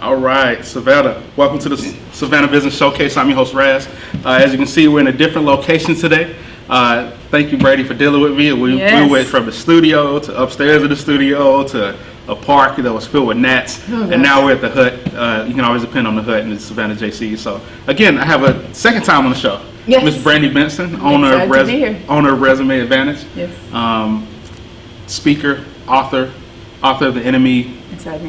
All right, Savannah. Welcome to the Savannah Business Showcase. I'm your host, Raz. As you can see, we're in a different location today. Thank you, Brandi, for dealing with me. We went from the studio to upstairs of the studio to a park that was filled with gnats, and now we're at the hut. You can always depend on the hut in the Savannah JC. So, again, I have a second time on the show. Yes. Miss Brandi Benson, owner of Resume Advantage. Yes. Speaker, author of The Enemy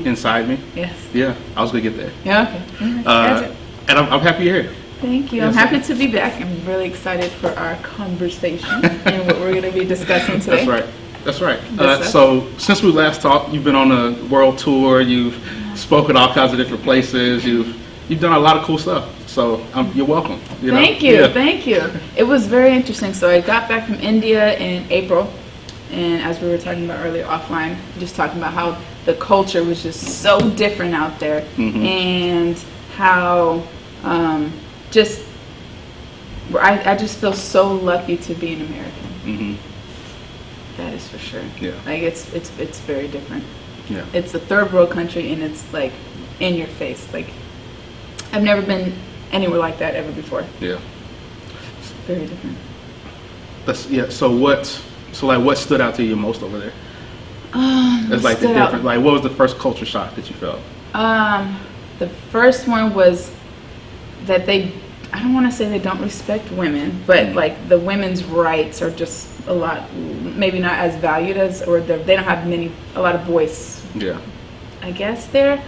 Inside Me. Yes. Yeah, I was going to get there. Yeah, okay. And I'm happy you're here. Thank you. Yes, I'm happy to be back. I'm really excited for our conversation and what we're going to be discussing today. That's right. So since we last talked, you've been on a world tour. You've spoken all kinds of different places. You've done a lot of cool stuff. So you're welcome. Thank you. It was very interesting. So I got back from India in April. And as we were talking about earlier offline, just talking about how the culture was just so different out there, and how I just feel so lucky to be an American. That is for sure. Yeah. Like it's very different. Yeah. It's a third world country, and it's like in your face. Like I've never been anywhere like that ever before. Yeah. It's very different. So what stood out to you most over there? It's like the different. Like, what was the first culture shock that you felt? The first one was that I don't want to say they don't respect women, but like the women's rights are just a lot, maybe not as valued as, or they don't have a lot of voice. Yeah. I guess there.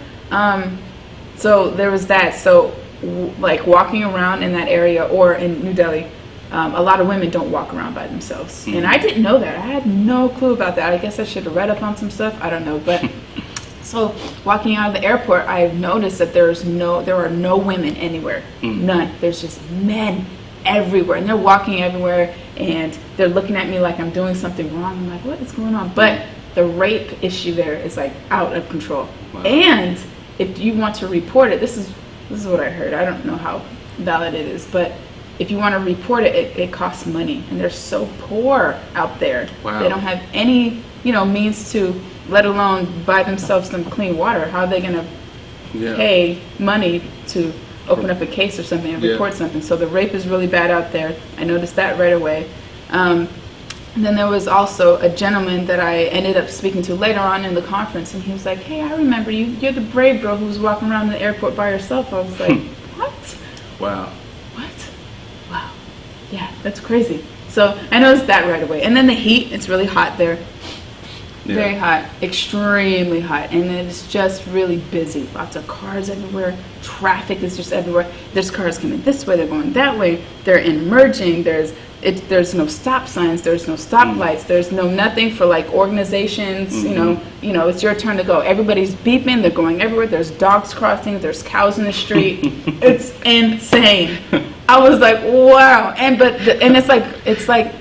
So there was that. So like walking around in that area or in New Delhi. A lot of women don't walk around by themselves. And I didn't know that. I had no clue about that. I guess I should have read up on some stuff. I don't know. But so walking out of the airport, I noticed that there are no women anywhere. None. There's just men everywhere. And they're walking everywhere. And they're looking at me like I'm doing something wrong. I'm like, what is going on? But the rape issue there is like out of control. Wow. And if you want to report it, this is what I heard. I don't know how valid it is. But if you want to report it, it costs money, and they're so poor out there. Wow. They don't have any, means to, let alone buy themselves some clean water. How are they going to pay money to open up a case or something and report something? So the rape is really bad out there. I noticed that right away. And then there was also a gentleman that I ended up speaking to later on in the conference, and he was like, "Hey, I remember you. You're the brave girl who was walking around the airport by herself." I was like, "What? Wow. Wow. Yeah, that's crazy." So I noticed that right away. And then the heat, it's really hot there. Yeah. Very hot, extremely hot. And then it's just really busy. Lots of cars everywhere. Traffic is just everywhere. There's cars coming this way, they're going that way. They're merging. There's no stop signs, there's no stoplights, there's no nothing for like organizations, it's your turn to go. Everybody's beeping, they're going everywhere. There's dogs crossing, there's cows in the street. It's insane. I was like, wow. And it's like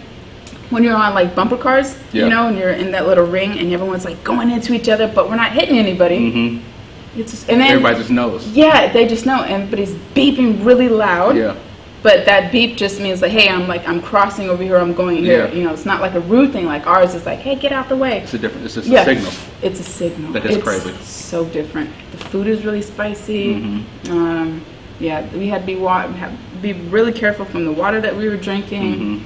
when you're on like bumper cars, and you're in that little ring and everyone's like going into each other, but we're not hitting anybody. It's just, and then everybody just knows. Yeah, they just know. Everybody's beeping really loud. Yeah. But that beep just means like, hey, I'm crossing over here, I'm going here. It's not like a rude thing like ours. It's like, hey, get out the way. It's just a signal. It's a signal. That is crazy. So different. The food is really spicy. We had to be really careful from the water that we were drinking,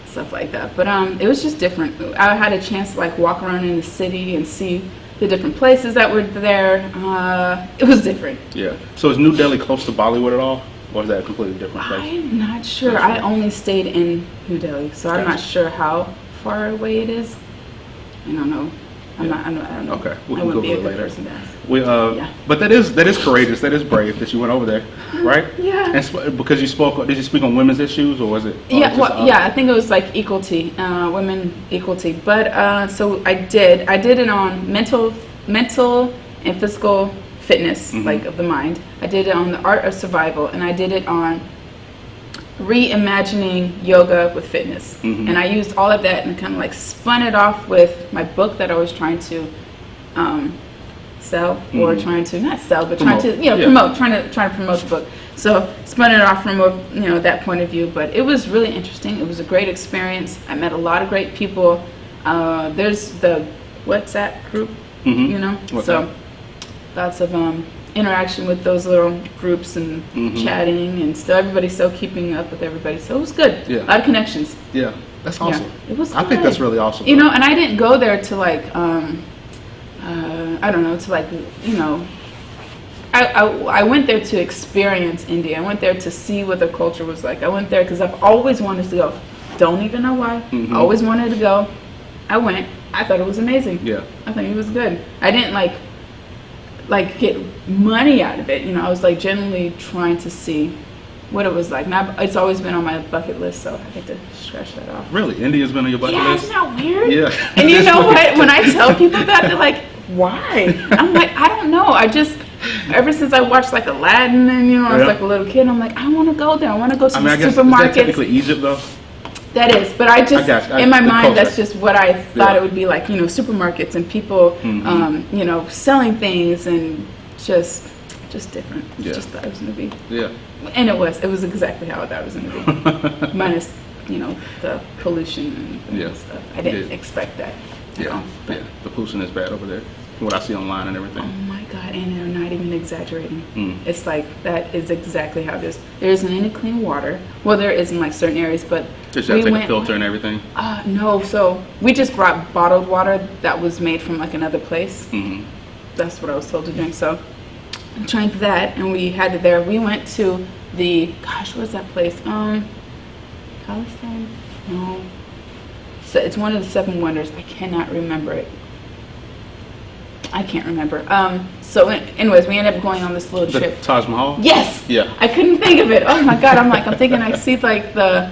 stuff like that. But it was just different. I had a chance to like walk around in the city and see the different places that were there. It was different. Yeah. So is New Delhi close to Bollywood at all? Or is that a completely different place? I'm not sure. I only stayed in New Delhi, so I'm not sure how far away it is. I don't know. I don't know. Okay, we I can wouldn't Google be a it good later. person to ask. But that is courageous. That is brave that you went over there, right? Yeah. And because you spoke, did you speak on women's issues or was it? I think it was like equality, women equality. But so I did it on mental and physical fitness, like of the mind. I did it on the art of survival, and I did it on reimagining yoga with fitness. And I used all of that and kind of like spun it off with my book that I was trying to sell, or trying to not sell, but promote, trying to promote the book. So spun it off from that point of view. But it was really interesting. It was a great experience. I met a lot of great people. There's the WhatsApp group, WhatsApp. So lots of interaction with those little groups and chatting, and still everybody's still keeping up with everybody. So it was good. Yeah. A lot of connections. Yeah, that's awesome. Yeah, it was. I think that's really awesome. You know, and I didn't go there to like, I don't know, to like, you know, I went there to experience India. I went there to see what the culture was like. I went there because I've always wanted to go. Don't even know why. Always wanted to go. I went. I thought it was amazing. Yeah. I think it was good. I didn't like get money out of it. You know, I was like genuinely trying to see what it was like. Now it's always been on my bucket list, so I get to scratch that off. Really? India's been on your bucket list? Isn't that weird? Yeah. And you know what? When I tell people that, they're like, why? I'm like, I don't know. I just, ever since I watched like Aladdin and, you know, I was like a little kid, I'm like, I want to go there. I want to go to the I guess, supermarkets. Is that technically Egypt though? That is, but I just, in my mind, culture. that's just what I thought it would be like, you know, supermarkets and people, you know, selling things and just different. Yeah. Just thought it was going to be. Yeah. And it was exactly how I thought it was going to be. Minus, you know, the pollution and stuff. I didn't expect that. Yeah. Yeah. The pollution is bad over there, from what I see online and everything. Oh my God, and they're not even exaggerating. It's like, that is exactly how it is. There isn't any clean water. Well, there is in like certain areas, but Just have to take a filter and everything? No, so we just brought bottled water that was made from like another place. That's what I was told to drink, so I drank that, and we had it there. We went to the, gosh, what's that place? Palestine? No. So it's one of the 7 wonders. I cannot remember it. I can't remember. So anyways, we ended up going on this little trip. Taj Mahal? Yes. Yeah. I couldn't think of it. Oh my God. I'm thinking I see like the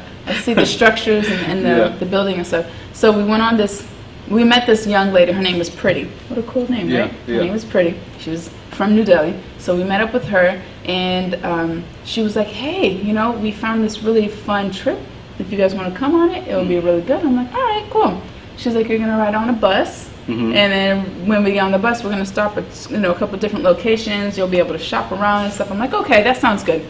structures and the building and stuff. So we went on this, we met this young lady. Her name was Pretty. What a cool name, right? Her name was Pretty. She was from New Delhi. So we met up with her, and she was like, hey, you know, we found this really fun trip. If you guys want to come on it, it'll be really good. I'm like, all right, cool. She's like, you're going to ride on a bus. And then when we get on the bus, we're going to stop at, you know, a couple different locations. You'll be able to shop around and stuff. I'm like, okay, that sounds good.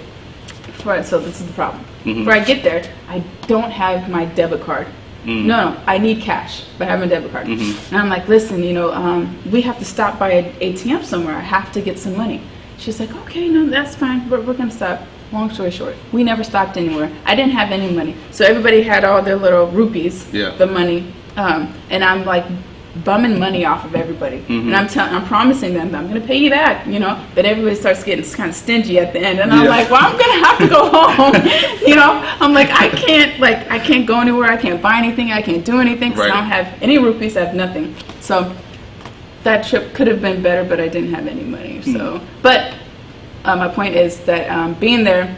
Right, so this is the problem. Before I get there, I don't have my debit card. No, I need cash, but I have my debit card. And I'm like, listen, you know, we have to stop by an ATM somewhere. I have to get some money. She's like, okay, no, that's fine. We're going to stop. Long story short, we never stopped anywhere. I didn't have any money. So everybody had all their little rupees, the money. And I'm like bumming money off of everybody. And I'm promising them that I'm going to pay you back, you know. But everybody starts getting kind of stingy at the end. And I'm like, well, I'm going to have to go home. You know, I'm like, I can't go anywhere. I can't buy anything. I can't do anything because I don't have any rupees. I have nothing. So that trip could have been better, but I didn't have any money. So, but my point is that being there,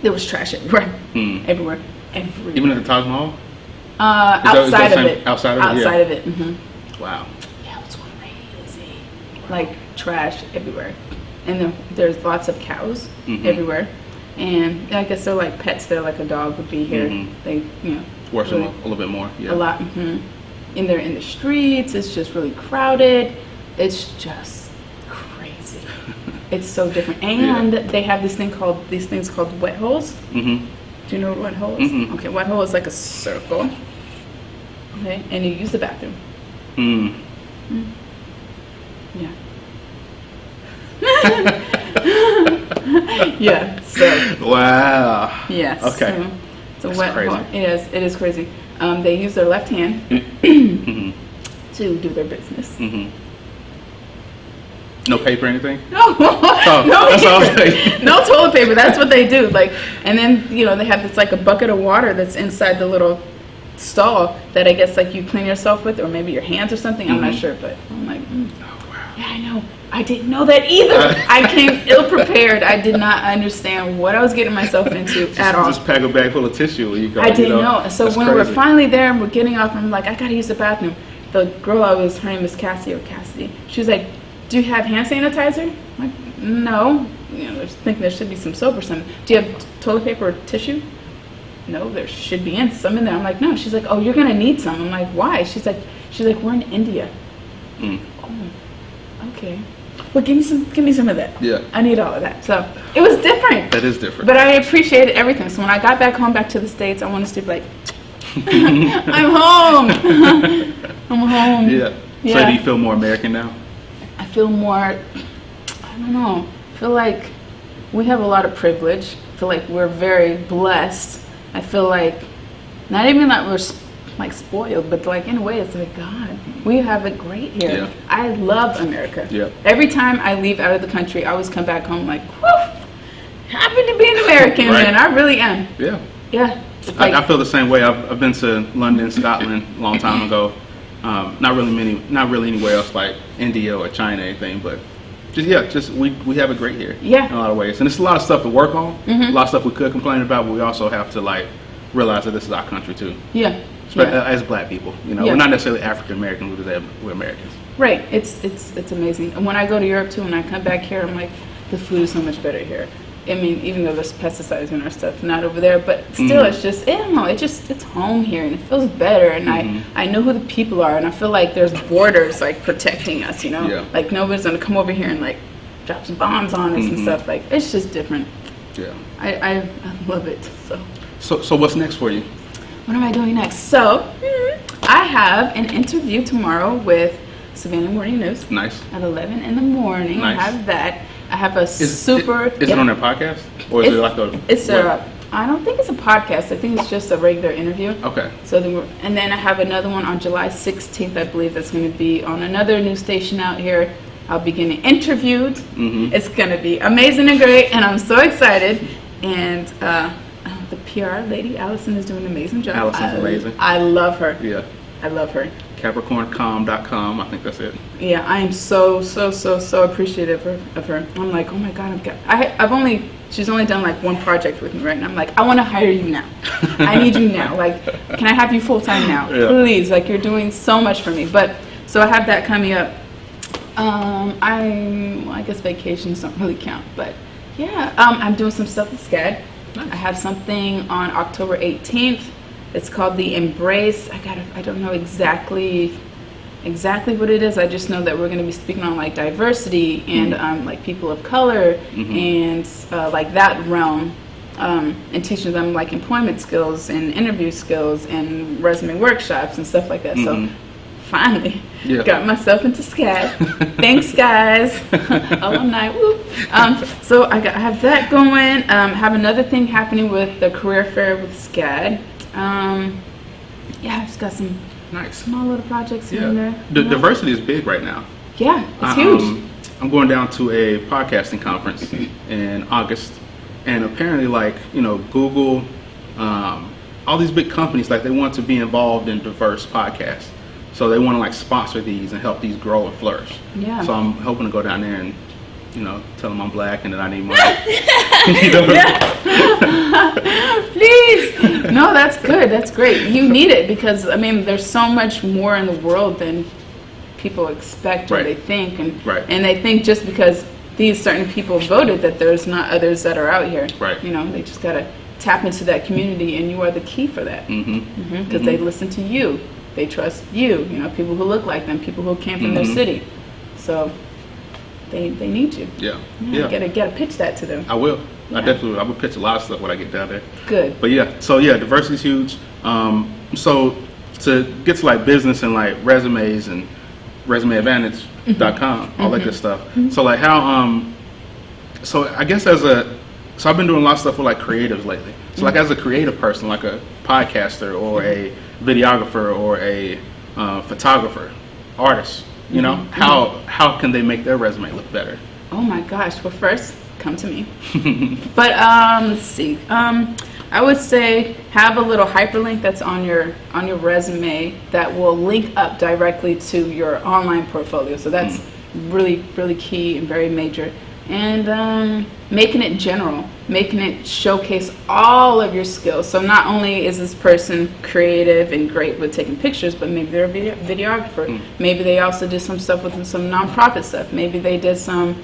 there was trash everywhere. Everywhere. Even at the Taj Mahal? Outside of it. Outside of it? Outside of it. Wow. Yeah, it was crazy. Like trash everywhere. And then there's lots of cows everywhere. And I guess they're like pets. They're like a dog would be here. They, you know, worship really, a little bit more. Yeah. A lot. And they're in the streets. It's just really crowded. It's just crazy. It's so different. And they have these things called wet holes. Do you know what wet hole is? Okay, wet hole is like a circle. Okay, and you use the bathroom. Yeah. Yeah. So. Wow. Yes. Okay. So it's a wet hole. It is crazy. They use their left hand to do their business. No paper or anything? No, no toilet paper. That's what they do. Like, and then you know they have this like a bucket of water that's inside the little stall that I guess like you clean yourself with, or maybe your hands or something. I'm not sure, but I'm like, oh wow. Yeah, I know. I didn't know that either. I came ill prepared. I did not understand what I was getting myself into at all. Just pack a bag full of tissue when you go. I didn't know. So when we're finally there and we're getting off, I'm like, I gotta use the bathroom. The girl her name is Cassidy. She was like, do you have hand sanitizer? I'm like, no. You know, I was thinking there should be some soap or something. Do you have toilet paper or tissue? No, there should be some in there. I'm like, no. She's like, oh, you're gonna need some. I'm like, why? She's like, we're in India. Oh, okay. Well, give me some of that. Yeah. I need all of that. So it was different. That is different. But I appreciated everything. So when I got back to the States, I wanted to be like, I'm home. I'm home. Yeah. So do you feel more American now? I feel more, I I don't know. I feel like we have a lot of privilege. I feel like we're very blessed. I feel like not even that we're like spoiled, but like in a way it's like, God, we have it great here. Yeah. I love America. Yeah. Every time I leave out of the country, I always come back home like, whew, happy to be an American, Right. man. I really am. Yeah. Yeah. Like, I feel the same way. I've been to London, Scotland a long time ago. Not really anywhere else like India or China or anything, but just we have it great here. Yeah. In a lot of ways. And it's a lot of stuff to work on. A lot of stuff we could complain about, but we also have to like realize that this is our country too. yeah. As black people, Yeah. we're not necessarily African Americans, we're Americans. Right. It's amazing. And when I go to Europe too, when I come back here, I'm like, the food is so much better here. I mean, even though there's pesticides in our stuff, not over there, but still, it's just, I don't know, it's home here, and it feels better, and I know who the people are, and I feel like there's borders, like, protecting us, Yeah. Like, nobody's gonna come over here and, like, drop some bombs on us and stuff, like, it's just different. Yeah. I love it, so. So what's next for you? What am I doing next? So, I have an interview tomorrow with Savannah Morning News. Nice. At 11 in the morning. Nice. I have that. I have a Is super... it on their podcast? Or is it like a... It's I don't think it's a podcast. I think it's just a regular interview. Okay. So and then I have another one on July 16th, I believe, that's going to be on another news station out here. I'll be getting interviewed. It's going to be amazing and great, and I'm so excited. And the PR lady, Allison, is doing an amazing job. Allison's amazing. I love her. Yeah. I love her. CapricornCom.com, I think that's it. Yeah, I am so appreciative of her. I'm like, oh my God, she's only done like one project with me, right? And I'm like, I want to hire you now. I need you now. Like, can I have you full time now? Yeah. Please, like, you're doing so much for me. But, so I have that coming up. I guess vacations don't really count, but yeah, I'm doing some stuff with SCAD. Nice. I have something on October 18th. It's called The Embrace. I don't know exactly what it is. I just know that we're going to be speaking on like diversity and like people of color and like that realm, and teaching them like employment skills and interview skills and resume workshops and stuff like that. So finally got myself into SCAD. Thanks, guys. Alumni. Woo. So I have that going. Have another thing happening with the career fair with SCAD. I just got some small little projects here and there. The diversity is big right now. Yeah, it's huge. I'm going down to a podcasting conference in August, and apparently, like, Google, all these big companies, like, they want to be involved in diverse podcasts. So they want to like sponsor these and help these grow and flourish. Yeah. So I'm hoping to go down there and, tell them I'm black and that I need money. Please. No, that's good. That's great. You need it because, I mean, there's so much more in the world than people expect or they think. And they think just because these certain people voted that there's not others that are out here. Right. They just got to tap into that community, and you are the key for that. Because they listen to you. They trust you. People who look like them, people who came from their city. So they need you. Yeah. Gotta pitch that to them. I will. Yeah. I will pitch a lot of stuff when I get down there. Good. But diversity is huge. So to get to like business and like resumes and resumeadvantage.com, all that good stuff. So like how so I guess so I've been doing a lot of stuff with like creatives lately. So like as a creative person, like a podcaster or a videographer or a photographer, artist, how can they make their resume look better? Oh my gosh. Well, first, come to me. But let's see. I would say have a little hyperlink that's on your resume that will link up directly to your online portfolio. So that's really, really key and very major. And making it general, making it showcase all of your skills. So not only is this person creative and great with taking pictures, but maybe they're a videographer. Maybe they also did some stuff with some nonprofit stuff. Maybe they did some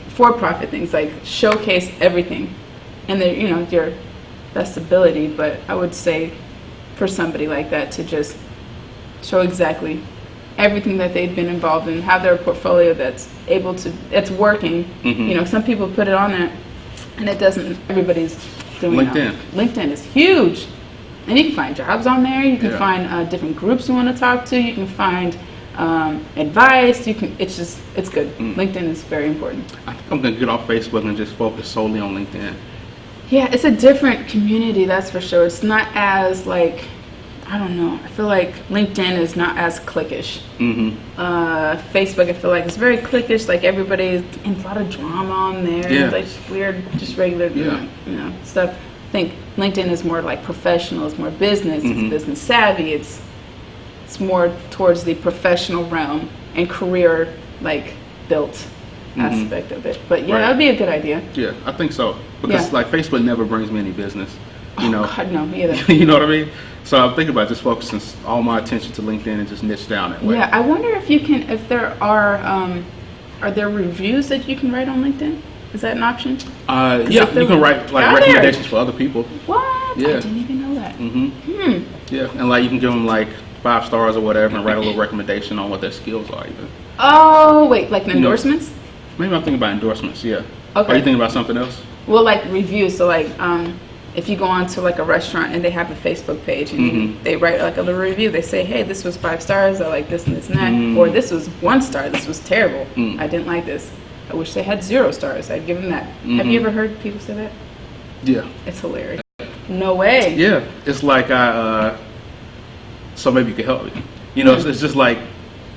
for-profit things. Like showcase everything, and your best ability. But I would say for somebody like that to just show exactly everything that they've been involved in, have their portfolio that's working. Some people put it on there and it doesn't. Everybody's doing LinkedIn. LinkedIn is huge, and you can find jobs on there. You can find different groups you want to talk to. You can find advice. It's good. LinkedIn is very important. I think I'm gonna get off Facebook and just focus solely on LinkedIn. Yeah, it's a different community, that's for sure. It's not as like, I don't know. I feel like LinkedIn is not as cliquish. Facebook, I feel like it's very cliquish. Like everybody's in a lot of drama on there. Yeah. Like weird, just regular, stuff. I think LinkedIn is more like professional. It's more business. It's business savvy. It's more towards the professional realm and career like built aspect of it. But yeah, that would be a good idea. Yeah, I think so. Because like Facebook never brings me any business. You know, God, no, me either. You know what I mean? So I'm thinking about just focusing all my attention to LinkedIn and just niche down that way. Yeah, I wonder if there are there reviews that you can write on LinkedIn? Is that an option? Yeah, you can write like recommendations for other people. What? Yeah. I didn't even know that. Yeah, and like you can give them like 5 stars or whatever and write a little recommendation on what their skills are even. Oh, wait, like endorsements? Maybe I'm thinking about endorsements, yeah. Okay. Are you thinking about something else? Well, like reviews. So like if you go on to like a restaurant and they have a Facebook page and they write like a little review, they say, hey, this was 5 stars, I like this and this and that. Or this was 1 star, this was terrible. I didn't like this. I wish they had 0 stars. I'd give them that. Have you ever heard people say that? Yeah. It's hilarious. No way. Yeah. It's like so maybe you could help me. You know, it's just like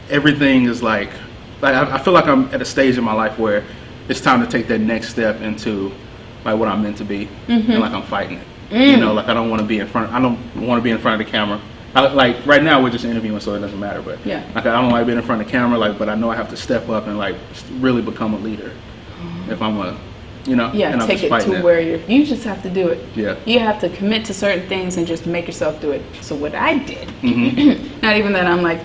everything is like I feel like I'm at a stage in my life where it's time to take that next step into like what I'm meant to be, and like I'm fighting it. You know, like I don't want to be in front. I don't want to be in front of the camera. Like right now we're just interviewing, so it doesn't matter. But like I don't like being in front of the camera. Like, but I know I have to step up and like really become a leader if I'm a, and I'm take just it to it. where you just have to do it. Yeah, you have to commit to certain things and just make yourself do it. So what I did, not even that I'm like,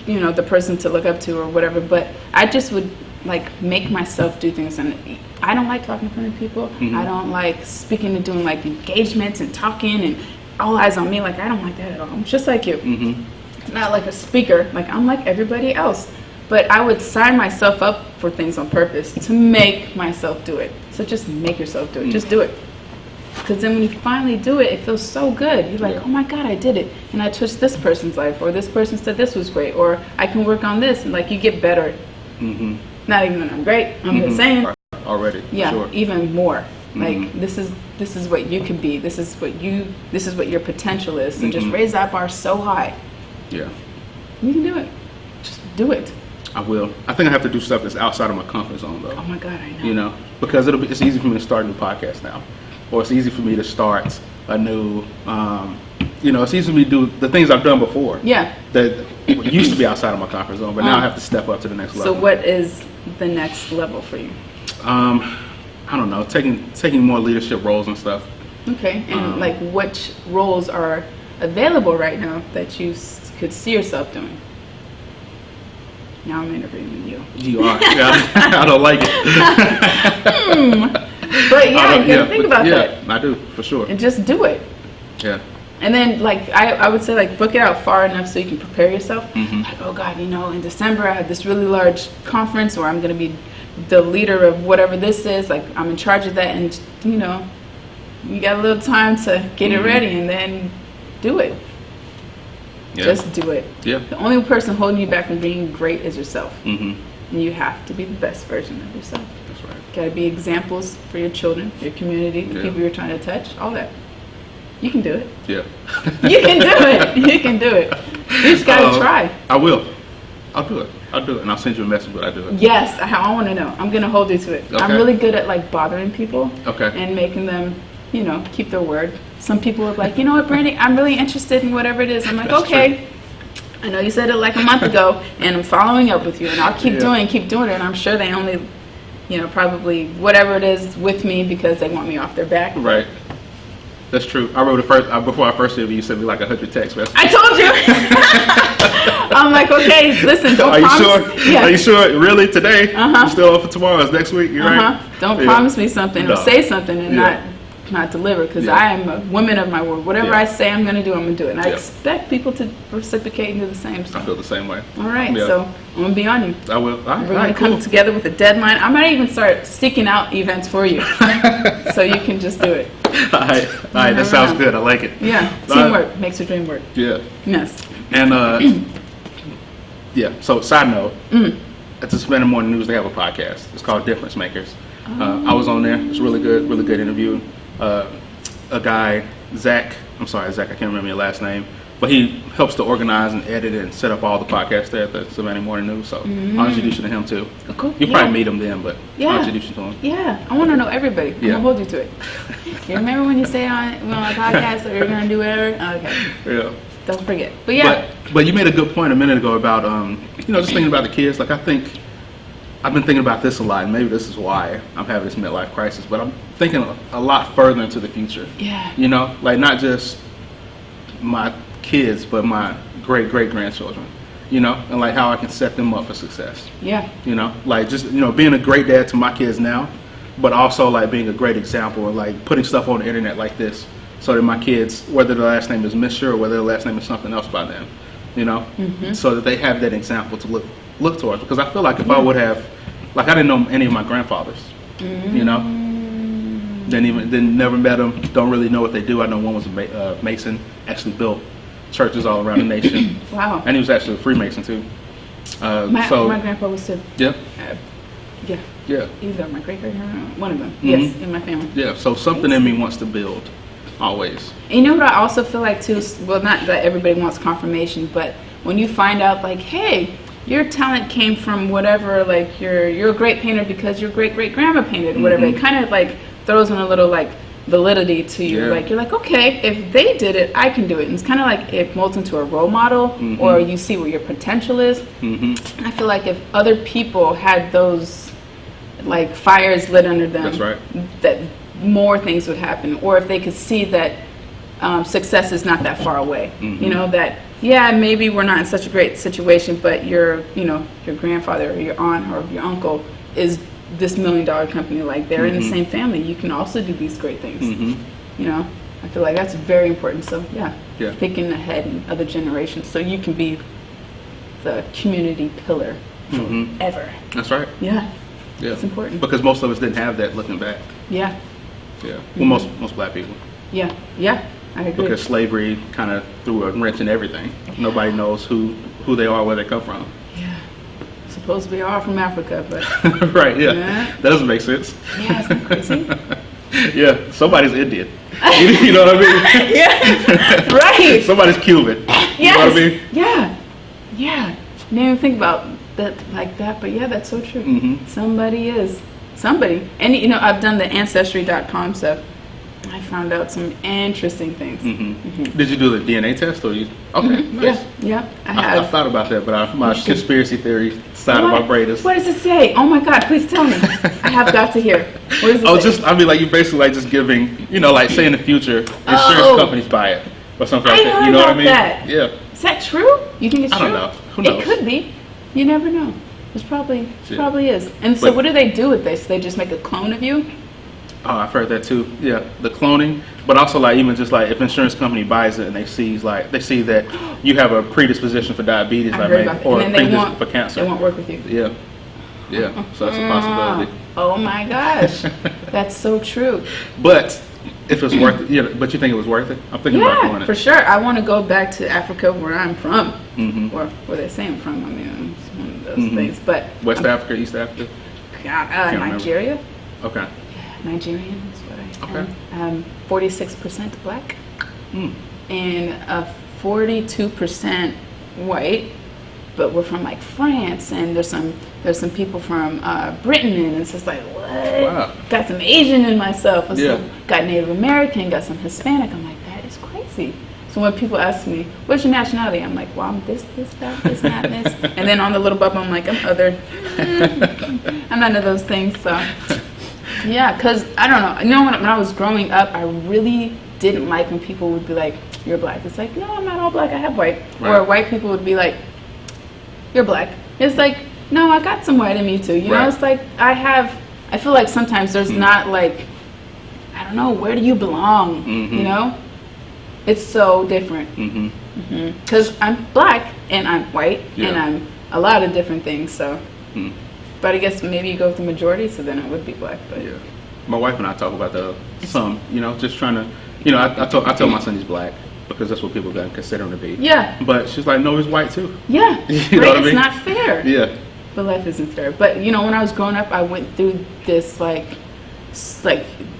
the person to look up to or whatever, but I just would like make myself do things. And I don't like talking in front of people. I don't like speaking and doing like engagements and talking and all eyes on me. Like I don't like that at all. I'm just like you. Not like a speaker. Like I'm like everybody else. But I would sign myself up for things on purpose to make myself do it. So just make yourself do it. Just do it. Because then when you finally do it, it feels so good. You're like, oh my God, I did it. And I touched this person's life. Or this person said this was great. Or I can work on this. And like you get better. Not even that I'm great. I'm just saying. Already. Yeah, sure. Even more. Like this is what you can be. This is what your potential is. So just raise that bar so high. Yeah. You can do it. Just do it. I will. I think I have to do stuff that's outside of my comfort zone, though. Oh my God, I know. Because it's easy for me to start a new podcast now, or it's easy for me to start a new. It's easy for me to do the things I've done before. Yeah. That used to be outside of my comfort zone, but now I have to step up to the next level. So what is the next level for you? I don't know. Taking more leadership roles and stuff. Okay. And like, which roles are available right now that you could see yourself doing? Now I'm interviewing you. You are. Yeah, I don't like it. But yeah, you gotta think about that. Yeah, I do, for sure. And just do it. Yeah. And then, like, I would say, like, book it out far enough so you can prepare yourself. Like, oh, God, in December I have this really large conference where I'm going to be the leader of whatever this is. Like, I'm in charge of that. And, you got a little time to get it ready and then do it. Yeah. Just do it. Yeah. The only person holding you back from being great is yourself. And you have to be the best version of yourself. That's right. Got to be examples for your children, your community, the people you're trying to touch, all that. You can do it. Yeah. You can do it. You can do it. You just got to try. I will. I'll do it. And I'll send you a message when I do it. Yes. I want to know. I'm going to hold you to it. Okay. I'm really good at like bothering people. Okay. And making them, keep their word. Some people are like, you know what, Brandi, I'm really interested in whatever it is. I'm like, that's okay. True. I know you said it like a month ago, and I'm following up with you, and I'll keep doing it. And I'm sure they only, probably whatever it is with me because they want me off their back. Right. That's true. I wrote before I first interviewed, you sent me like 100 text messages. I told you. I'm like, okay, listen, don't promise. Are you sure? Yeah. Are you sure? Really? Today? You still up for tomorrow? It's next week? You're right? Don't promise me something or say something and not deliver, because I am a woman of my word. Whatever I say I'm going to do, I'm going to do it. And I expect people to reciprocate and do the same. So. I feel the same way. All right, so I'm going to be on you. I will. We're going to come together with a deadline. I might even start seeking out events for you so you can just do it. All right, that sounds good. I like it. Yeah, teamwork makes the dream work. Yeah. Yes. And Yeah. So side note, at the Savannah Morning News, they have a podcast. It's called Difference Makers. I was on there. It's really good interview. A guy, Zach. I'm sorry, Zach. I can't remember your last name. But he helps to organize and edit and set up all the podcasts there at the Savannah Morning News. So I'll introduce you to him too. Oh, cool. You'll probably meet him then, but I'll introduce you to him. Yeah, I want to know everybody. I'm gonna hold you to it. You remember when you say on a podcast that you're gonna do whatever? Okay. Yeah. Don't forget. But yeah. But you made a good point a minute ago about just thinking about the kids. Like, I think I've been thinking about this a lot, and maybe this is why I'm having this midlife crisis. But I'm thinking a lot further into the future. Yeah. Like not just my kids, but my great grandchildren. And like how I can set them up for success. Yeah. Like just being a great dad to my kids now, but also like being a great example and like putting stuff on the internet like this, so that my kids, whether their last name is Mr. or whether their last name is something else by them, so that they have that example to look towards. Because I feel like if I would have, like, I didn't know any of my grandfathers, then never met them, don't really know what they do. I know one was a Mason, actually built churches all around the nation. Wow. And he was actually a Freemason too. My grandpa was too. Yeah. Yeah. Either my great-grandparent, one of them. Yes, in my family. Yeah. So something in me wants to build, always. And you know what I also feel like too? Well, not that everybody wants confirmation, but when you find out, like, hey, your talent came from whatever, like you're a great painter because your great-great-grandma painted or whatever. It kind of like throws in a little like validity to you. Like, you're like, okay, if they did it, I can do it. And it's kind of like it molds into a role model, or you see what your potential is. I feel like if other people had those like fires lit under them, that's right, that more things would happen. Or if they could see that success is not that far away. That maybe we're not in such a great situation, but your grandfather or your aunt or your uncle is this $1 million company. Like, they're in the same family. You can also do these great things. I feel like that's very important. So thinking ahead in other generations, so you can be the community pillar forever. That's right. Yeah. It's important, because most of us didn't have that looking back. Yeah. Well, most black people. Yeah, I agree. Because slavery kind of threw a wrench in everything. Nobody knows who they are, where they come from. Supposed to be all from Africa, but right, that doesn't make sense. Yeah, isn't that crazy? Somebody's Indian. You know what I mean? Right. Somebody's Cuban. Yes. You know what I mean? Yeah. Didn't even think about that like that, but that's so true. Somebody is somebody. And I've done the Ancestry.com stuff. I found out some interesting things. Did you do the DNA test, or you? Okay, nice. Yeah, I have. I thought about that, but my conspiracy theory side of my brain is. What does it say? Oh my God! Please tell me. I have got to hear. What does it say? Like, you're basically like just giving, like, say in the future, insurance companies buy it or something like that. You know what I mean? That. Yeah. Is that true? You think it's true? I don't know. Who knows? It could be. You never know. It probably is. And so, what do they do with this? They just make a clone of you? Oh, I've heard that too. Yeah, the cloning, but also like even just like if insurance company buys it and they see that you have a predisposition for diabetes, or a predisposition for cancer, they won't work with you. Yeah. So that's a possibility. Oh my gosh, that's so true. But if it's worth it, but you think it was worth it? I'm thinking about doing it. For sure. I want to go back to Africa, where I'm from, or where they say I'm from. I mean, it's one of those things. But West Africa, East Africa, Nigeria. Okay. Nigerian is what I am. 46% black, and 42% white. But we're from like France, and there's some people from Britain, and it's just like, what? Wow. Got some Asian in myself. Got Native American, got some Hispanic. I'm like, that is crazy. So when people ask me, what's your nationality? I'm like, well, I'm this, that, this, not this. And then on the little bubble, I'm like, I'm other. I'm none of those things. So. Yeah, because I don't know. When I was growing up, I really didn't like when people would be like, you're black. It's like, no, I'm not all black. I have white. Right. Or white people would be like, you're black. It's like, no, I got some white in me too. You know, it's like I feel like sometimes there's not like, I don't know, where do you belong? You know? It's so different. Because I'm black and I'm white and I'm a lot of different things, so. But I guess maybe you go with the majority, so then it would be black. But my wife and I talk about that some, just trying to, I tell my son he's black because that's what people consider him to be. Yeah. But she's like, no, he's white too. Yeah. You know what I mean? It's not fair. Yeah. But life isn't fair. But you know, when I was growing up, I went through this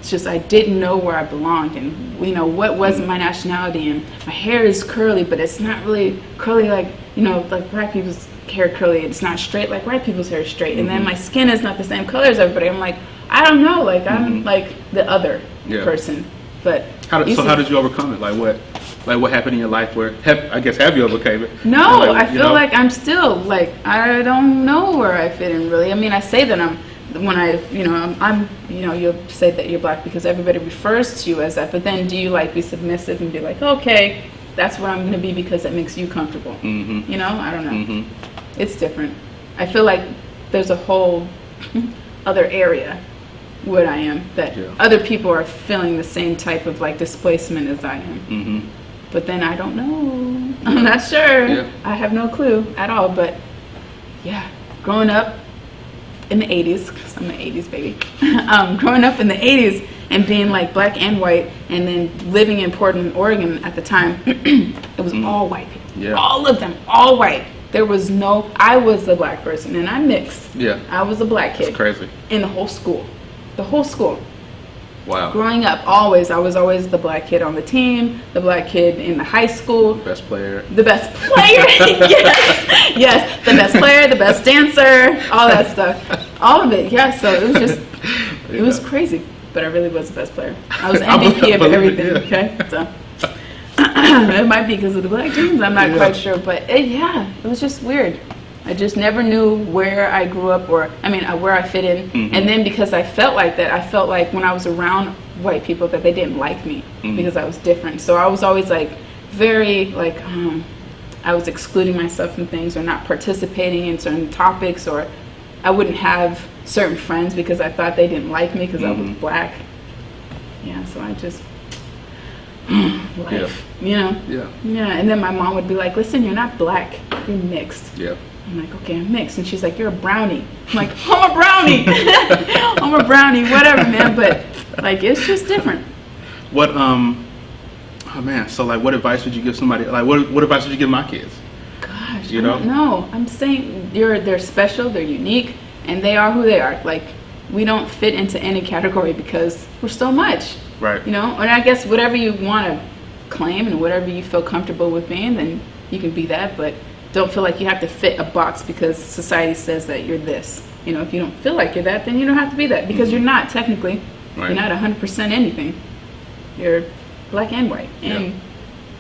just I didn't know where I belonged, and you know what was my nationality, and my hair is curly, but it's not really curly like, you know, like black people's hair curly. It's not straight like white people's hair is straight. And then my skin is not the same color as everybody. I'm like, I don't know, like I'm like the other person. But how did you overcome it? Like what happened in your life where have you overcame it? No, like, I feel like I'm still like I don't know where I fit in really. I mean, I say that I'm you'll say that you're black because everybody refers to you as that, but then do you like be submissive and be like, okay, that's what I'm going to be because it makes you comfortable? You know, I don't know. It's different. I feel like there's a whole other area what I am that other people are feeling the same type of like displacement as I am. But then I don't know. I'm not sure. I have no clue at all. But yeah, growing up in the 80s, because I'm an 80s baby. Growing up in the 80s and being like black and white, and then living in Portland, Oregon at the time, it was all white people. Yeah. All of them, all white. There was I was the black person, and I'm mixed. Yeah. I was a black kid. That's crazy. In the whole school. The whole school. Wow. Growing up, I was always the black kid on the team, the black kid in the high school. The best player. The best player, yes. The best player, the best dancer, all that stuff. All of it, yeah. So it was just, it was crazy. But I really was the best player. I was MVP of everything, okay? So it might be because of the black jeans, I'm not quite sure. But it was just weird. I just never knew where I grew up where I fit in. And then because I felt like that, I felt like when I was around white people that they didn't like me because I was different. So I was always like very like, I was excluding myself from things or not participating in certain topics, or I wouldn't have certain friends because I thought they didn't like me because I was black. Yeah, so I just, life, you know? Yeah, and then my mom would be like, listen, you're not black, you're mixed. Yeah. I'm like, okay, I'm mixed. And she's like, you're a brownie. I'm like, I'm a brownie. I'm a brownie, whatever, man. But, like, it's just different. What, oh, man. So, like, what advice would you give somebody? Like, what advice would you give my kids? Gosh, I don't know. I'm saying they're special, they're unique, and they are who they are. Like, we don't fit into any category because we're so much. Right. You know? And I guess whatever you want to claim and whatever you feel comfortable with being, then you can be that, but don't feel like you have to fit a box because society says that you're this. You know, if you don't feel like you're that, then you don't have to be that because you're not technically. Right. You're not 100% anything. You're black and white and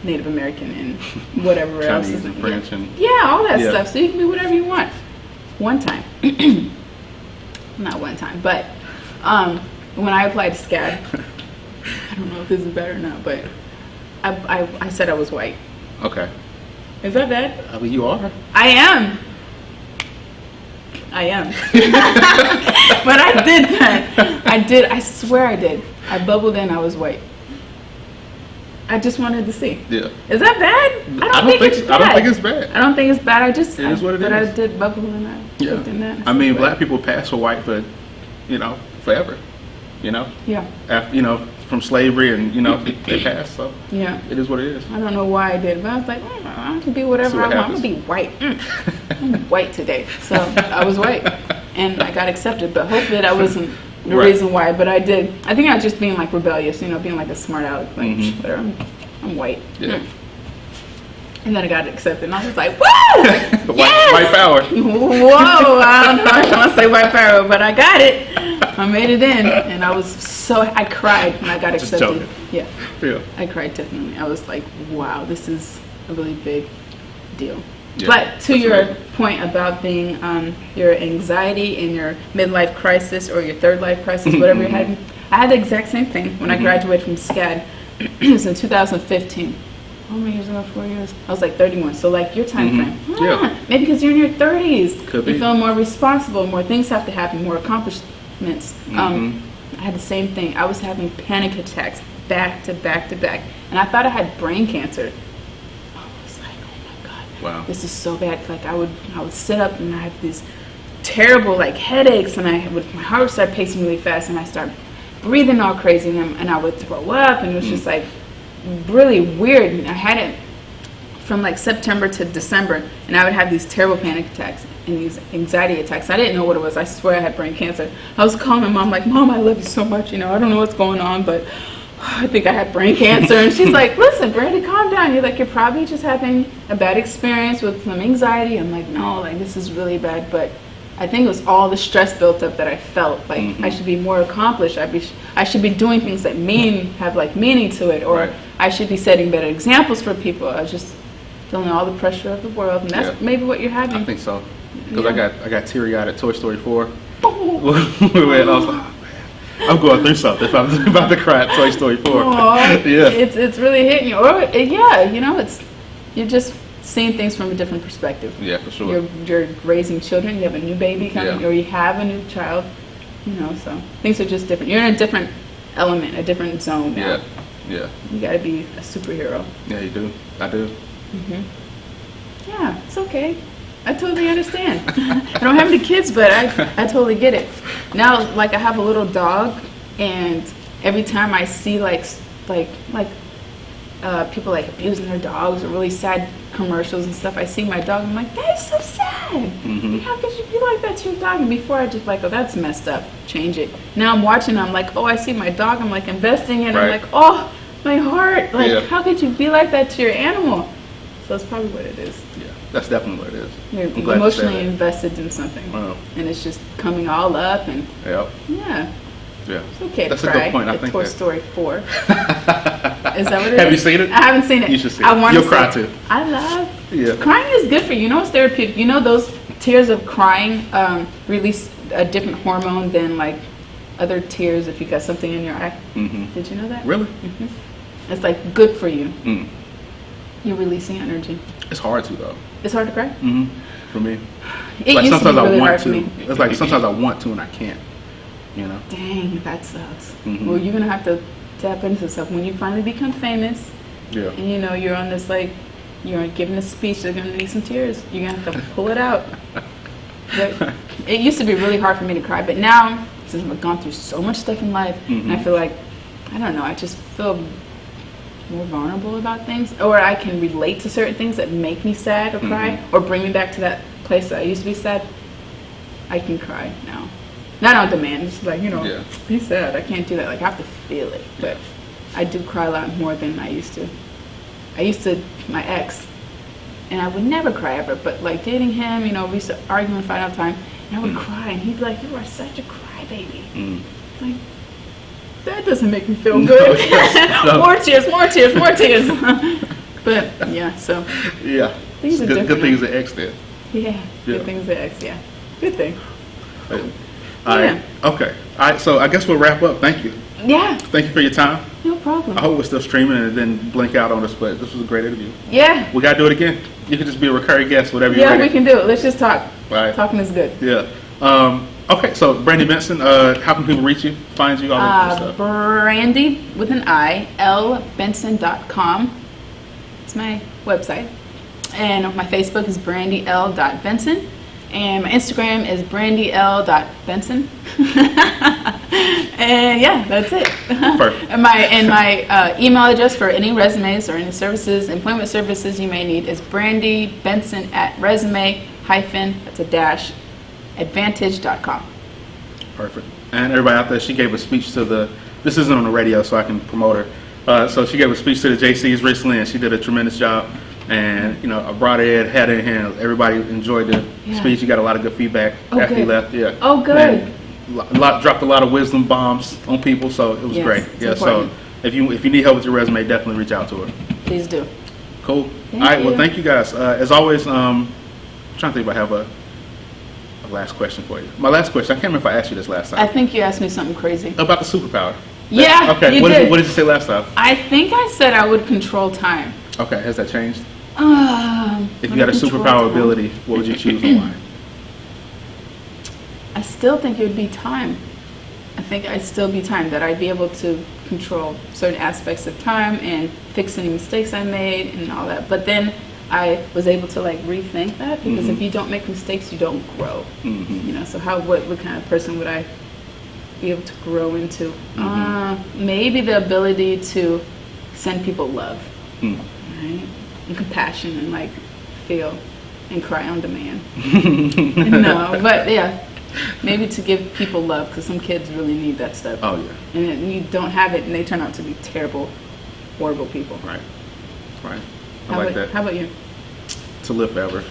Native American and whatever else. Chinese and French and all that stuff. So you can be whatever you want. One time. Not one time, but when I applied to SCAD, I don't know if this is better or not, but I said I was white. Okay. Is that bad? I mean, you are. I am. But I did that. I swear I did. I bubbled in, I was white. I just wanted to see. Yeah. Is that bad? I don't think it's bad. I don't think it's bad. I don't think it's bad. It is what it is. But I did bubble in that. Yeah. I mean, black people pass for white for, forever. You know? Yeah. After, from slavery and, they passed, so. Yeah. It is what it is. I don't know why I did, but I was like, I can be whatever I want. I'm going to be white. I'm white today. So I was white. And I got accepted, but hopefully that wasn't the reason why. But I did. I think I was just being like rebellious, being like a smart aleck. Like, whatever. I'm white. Yeah. And then I got accepted, and I was like, woo! White power. Whoa, I don't know if I want to say white power, but I got it. I made it in, and I cried when I got accepted. Just joking. Yeah. I cried definitely. I was like, wow, this is a really big deal. Yeah, but to your point about being your anxiety in your midlife crisis or your third life crisis, whatever you're having, I had the exact same thing when I graduated from SCAD. It was in 2015. How many years ago? 4 years? I was like 31. So like your time frame. Maybe because you're in your 30s. Could be. You feel more responsible. More things have to happen. More accomplishments. I had the same thing. I was having panic attacks back to back to back, and I thought I had brain cancer. I was like, oh my god, wow, this is so bad. Like I would sit up and I have these terrible like headaches, and my heart would start pacing really fast, and I start breathing all crazy, and I would throw up, and it was just like really weird. And I had it from like September to December, and I would have these terrible panic attacks and these anxiety attacks. I didn't know what it was. I swear I had brain cancer. I was calling my mom like, Mom, I love you so much. I don't know what's going on, but I think I had brain cancer. And she's like, listen, Brandi, calm down. You're probably just having a bad experience with some anxiety. I'm like, no, like this is really bad. But I think it was all the stress built up that I felt like I should be more accomplished. I should be doing things that have like meaning to it, or I should be setting better examples for people. I was just feeling all the pressure of the world, and that's maybe what you're having. I think so, because I got teary-eyed at Toy Story 4. And I was like, I'm going through something if I'm about to cry at Toy Story 4. It's really hitting you. Or you're just seeing things from a different perspective. Yeah, for sure. You're raising children. You have a new baby coming, or you have a new child. So things are just different. You're in a different element, a different zone now. Yeah. You got to be a superhero. Yeah, you do. I do. Yeah, it's okay. I totally understand. I don't have any kids, but I totally get it. Now, like I have a little dog, and every time I see like people like abusing their dogs or really sad commercials and stuff, I see my dog, I'm like, that is so sad. Like, how could you be like that to your dog? And before I just like, oh, that's messed up, change it. Now I'm watching, I'm like, oh, I see my dog, I'm like investing in it. I'm like, oh, my heart, like how could you be like that to your animal? So that's probably what it is. Yeah, that's definitely what it is. You're emotionally invested in something. Wow. And it's just coming all up, and yeah. It's okay That's to cry a good point. I at think Toy Story 4. Is that what it is? Have you seen it? I haven't seen it. You should see I it. want You'll to cry see it. too. I love crying is good for you. It's therapeutic. Those tears of crying release a different hormone than like other tears if you got something in your eye. Did you know that? Really? It's like good for you. You're releasing energy. It's hard to though. It's hard to cry? For me. It like used sometimes to be really I hard want for me. to. It's like sometimes I want to and I can't. Dang, that sucks. Well, you're gonna have to tap into stuff when you finally become famous. Yeah. And you're on this like, you're giving a speech. You're gonna need some tears. You're gonna have to pull it out. But it used to be really hard for me to cry, but now since I've gone through so much stuff in life, and I feel like, I don't know, I just feel more vulnerable about things, or I can relate to certain things that make me sad or cry, or bring me back to that place that I used to be sad. I can cry now. Not on demand, just like, be sad. I can't do that. Like, I have to feel it. But I do cry a lot more than I used to. My ex, and I would never cry ever, but like dating him, we used to argue and fight all the time, and I would cry, and he'd be like, you are such a crybaby. Like, that doesn't make me feel good. More tears. But yeah, so things are different. Good things at X then. Yeah, good things at X. Yeah, good thing. All right. Okay. All right. So I guess we'll wrap up. Thank you. Yeah. Thank you for your time. No problem. I hope we're still streaming and it didn't blink out on us, but this was a great interview. Yeah. We gotta do it again. You can just be a recurring guest, whatever you're ready. Yeah, we can do it. Let's just talk. All right. Talking is good. Yeah. Okay. So Brandi Benson, how can people reach you, find you, all that stuff? Brandi with an I, lbenson.com. It's my website. And my Facebook is brandyl.benson. And my Instagram is brandyl.benson. And yeah, that's it. Perfect. And my email address for any resumes or any services, employment services you may need is brandybenson@resume-advantage.com. Perfect. And everybody out there, she gave a speech to this isn't on the radio, so I can promote her. So she gave a speech to the JCs recently, and she did a tremendous job. And I brought it, had it in hand. Everybody enjoyed the speech. You got a lot of good feedback after you left. Yeah. Oh, good. And dropped a lot of wisdom bombs on people, so it was great. Yeah. Important. So if you need help with your resume, definitely reach out to her. Please do. Cool. All right. Well, thank you guys. As always, I'm trying to think if I have a last question for you. My last question. I can't remember if I asked you this last time. I think you asked me something crazy about the superpower. Yeah. Okay. You What did. did you say last time? I think I said I would control time. Okay. Has that changed? If you Would had I a control superpower time? ability, what would you choose and why? I still think it would be time. I think I'd still be time, that I'd be able to control certain aspects of time and fix any mistakes I made and all that. But then I was able to like rethink that, because if you don't make mistakes, you don't grow. So what kind of person would I be able to grow into? Maybe the ability to send people love, right? And compassion, and like feel and cry on demand. No, but yeah, maybe to give people love, because some kids really need that stuff. Oh yeah. And then you don't have it, and they turn out to be terrible, horrible people. Right. Right. I like that. How about you? To live forever.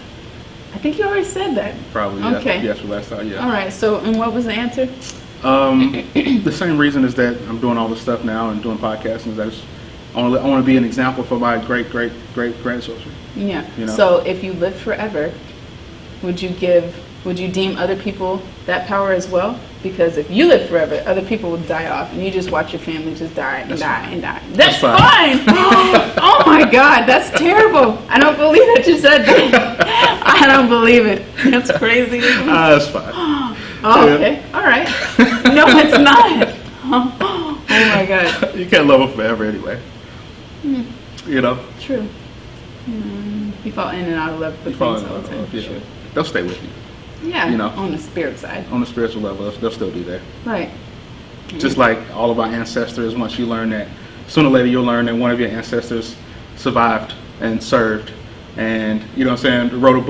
I think you already said that. Probably. Yeah. Okay. Yes, for last time. Yeah. All right. So, and what was the answer? The same reason is that I'm doing all this stuff now and doing podcasting. Is I want to be an example for my great grandchildren. Yeah. You know? So, if you lived forever, would you deem other people that power as well? Because if you live forever, other people will die off, and you just watch your family just die and die and die. That's fine. Oh my God, that's terrible. I don't believe that you said that. I don't believe it. That's crazy. That's fine. Oh, okay. All right. No, it's not. Oh my God. You can't love them forever anyway. You know? True. You fall in and out of love with things all the time. Yeah. They'll stay with you. Yeah, you know, on the spirit side. On the spiritual level, they'll still be there. Right. Just like all of our ancestors, once you learn that, sooner or later you'll learn that one of your ancestors survived and served, and, you know what I'm saying, wrote a book